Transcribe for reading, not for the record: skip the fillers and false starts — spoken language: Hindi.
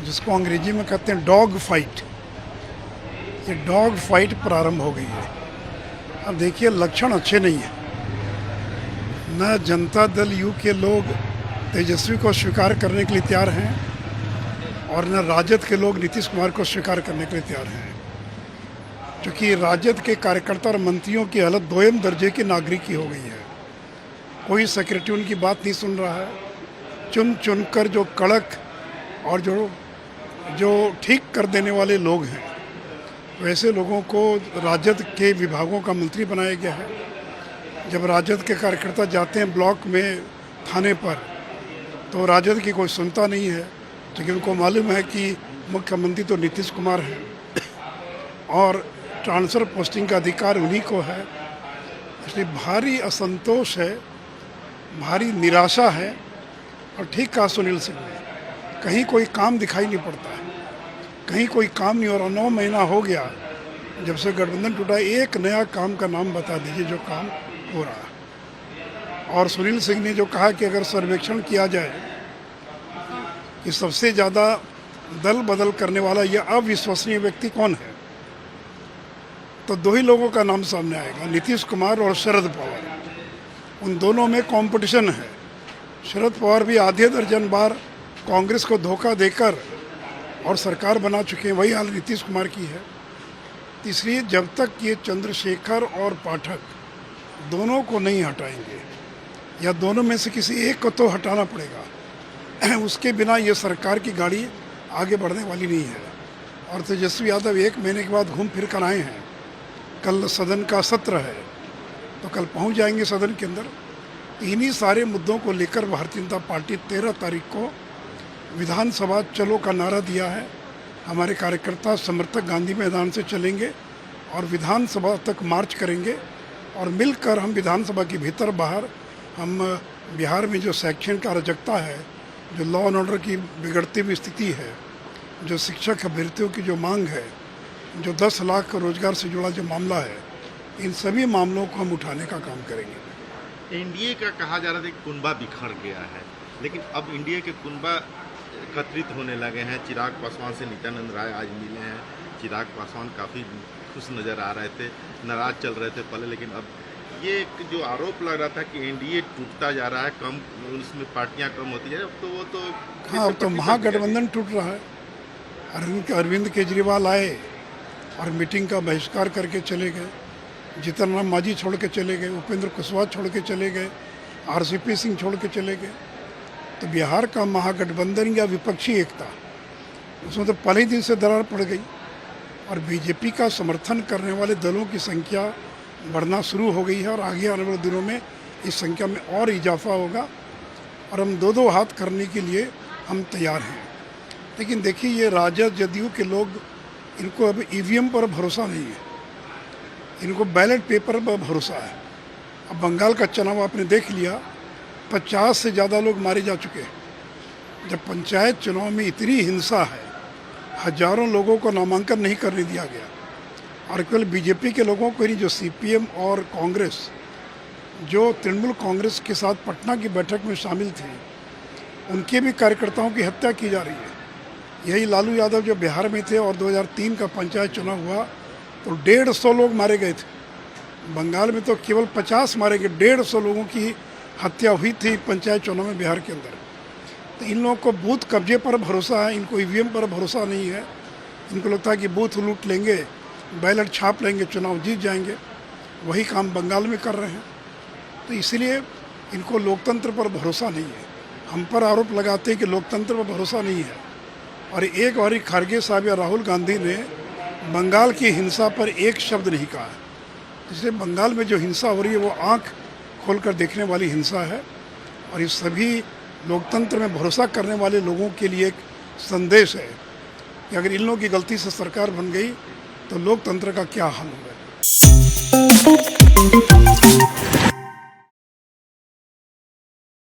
जिसको अंग्रेजी में कहते हैं डॉग फाइट। ये डॉग फाइट प्रारंभ हो गई है। अब देखिए लक्षण अच्छे नहीं है। न जनता दल यू के लोग तेजस्वी को स्वीकार करने के लिए तैयार हैं और न राजद के लोग नीतीश कुमार को स्वीकार करने के लिए तैयार हैं, क्योंकि राजद के कार्यकर्ता और मंत्रियों की हालत दोयम दर्जे की नागरिक की हो गई है। कोई सेक्रेटरी उनकी बात नहीं सुन रहा है। चुन चुन कर जो कड़क और जो ठीक कर देने वाले लोग हैं, वैसे लोगों को राजद के विभागों का मंत्री बनाया गया है। जब राजद के कार्यकर्ता जाते हैं ब्लॉक में थाने पर, तो राजद की कोई सुनता नहीं है, क्योंकि उनको मालूम है कि मुख्यमंत्री तो नीतीश कुमार हैं और ट्रांसफ़र पोस्टिंग का अधिकार उन्हीं को है। इसलिए भारी असंतोष है, भारी निराशा है। और ठीक कहा सुनील सिंह ने, कहीं कोई काम दिखाई नहीं पड़ता है, कहीं कोई काम नहीं हो रहा। 9 महीना हो गया जब से गठबंधन टूटा, एक नया काम का नाम बता दीजिए जो काम हो रहा है। और सुनील सिंह ने जो कहा कि अगर सर्वेक्षण किया जाए कि सबसे ज़्यादा दल बदल करने वाला यह अविश्वसनीय व्यक्ति कौन है, तो 2 ही लोगों का नाम सामने आएगा, नीतीश कुमार और शरद पवार। उन दोनों में कंपटीशन है। शरद पवार भी आधे दर्जन बार कांग्रेस को धोखा देकर और सरकार बना चुके हैं, वही हाल नीतीश कुमार की है। इसलिए जब तक ये चंद्रशेखर और पाठक दोनों को नहीं हटाएंगे, या दोनों में से किसी एक को तो हटाना पड़ेगा, उसके बिना ये सरकार की गाड़ी आगे बढ़ने वाली नहीं है। और तेजस्वी यादव 1 महीने के बाद घूम फिर कर आए हैं। कल सदन का सत्र है, तो कल पहुंच जाएंगे सदन के अंदर। इन्हीं सारे मुद्दों को लेकर भारतीय जनता पार्टी 13 तारीख को विधानसभा चलो का नारा दिया है। हमारे कार्यकर्ता समर्थक गांधी मैदान से चलेंगे और विधानसभा तक मार्च करेंगे, और मिलकर हम विधानसभा के भीतर बाहर हम बिहार में जो शैक्षणिक अराजकता है, जो लॉ एंड ऑर्डर की बिगड़ती हुई स्थिति है, जो शिक्षक अभ्यर्थियों की जो मांग है, जो 10 लाख रोजगार से जुड़ा जो मामला है, इन सभी मामलों को हम उठाने का काम करेंगे। एनडीए का कहा जा रहा था कि कुनबा बिखर गया है, लेकिन अब एनडीए के कुनबा एकत्रित होने लगे हैं। चिराग पासवान से नित्यानंद राय आज मिले हैं। चिराग पासवान काफ़ी खुश नज़र आ रहे थे, नाराज चल रहे थे पहले, लेकिन अब ये एक जो आरोप लग रहा था कि एनडीए टूटता जा रहा है, कम उसमें पार्टियां कम होती है, अब तो वो तो हाँ, अब तो महागठबंधन टूट रहा है। अरविंद केजरीवाल आए और मीटिंग का बहिष्कार करके चले गए। जीतन राम मांझी छोड़ के चले गए, उपेंद्र कुशवाहा छोड़ के चले गए, आरसीपी सिंह छोड़ के चले गए। तो बिहार का महागठबंधन या विपक्षी एकता, उसमें तो पहले ही दिन से दरार पड़ गई। और बीजेपी का समर्थन करने वाले दलों की संख्या बढ़ना शुरू हो गई है, और आगे आने वाले दिनों में इस संख्या में और इजाफा होगा। और हम 2-2 हाथ करने के लिए हम तैयार हैं। लेकिन देखिए, ये राजद जदयू के लोग, इनको अब ईवीएम पर भरोसा नहीं है, इनको बैलेट पेपर पर भरोसा है। अब बंगाल का चुनाव आपने देख लिया, 50 से ज़्यादा लोग मारे जा चुके हैं। जब पंचायत चुनाव में इतनी हिंसा है, हजारों लोगों को नामांकन नहीं करने दिया गया, और केवल बीजेपी के लोगों को नहीं, जो सीपीएम और कांग्रेस, जो तृणमूल कांग्रेस के साथ पटना की बैठक में शामिल थे, उनके भी कार्यकर्ताओं की हत्या की जा रही है। यही लालू यादव जो बिहार में थे और 2003 का पंचायत चुनाव हुआ तो 150 लोग मारे गए थे। बंगाल में तो केवल 50 मारे गए, 150 लोगों की हत्या हुई थी पंचायत चुनाव में बिहार के अंदर। तो इन लोगों को बूथ कब्जे पर भरोसा है, इनको ईवीएम पर भरोसा नहीं है। इनको लगता है कि बूथ लूट लेंगे, बैलेट छाप लेंगे, चुनाव जीत जाएंगे। वही काम बंगाल में कर रहे हैं। तो इसलिए इनको लोकतंत्र पर भरोसा नहीं है। हम पर आरोप लगाते हैं कि लोकतंत्र पर भरोसा नहीं है, और एक बारी खड़गे साहब या राहुल गांधी ने बंगाल की हिंसा पर एक शब्द नहीं कहा। इसलिए बंगाल में जो हिंसा हो रही है वो आंख खोलकर देखने वाली हिंसा है। और इस सभी लोकतंत्र में भरोसा करने वाले लोगों के लिए एक संदेश है कि अगर इन लोगों की गलती से सरकार बन गई तो लोकतंत्र का क्या हाल होगा।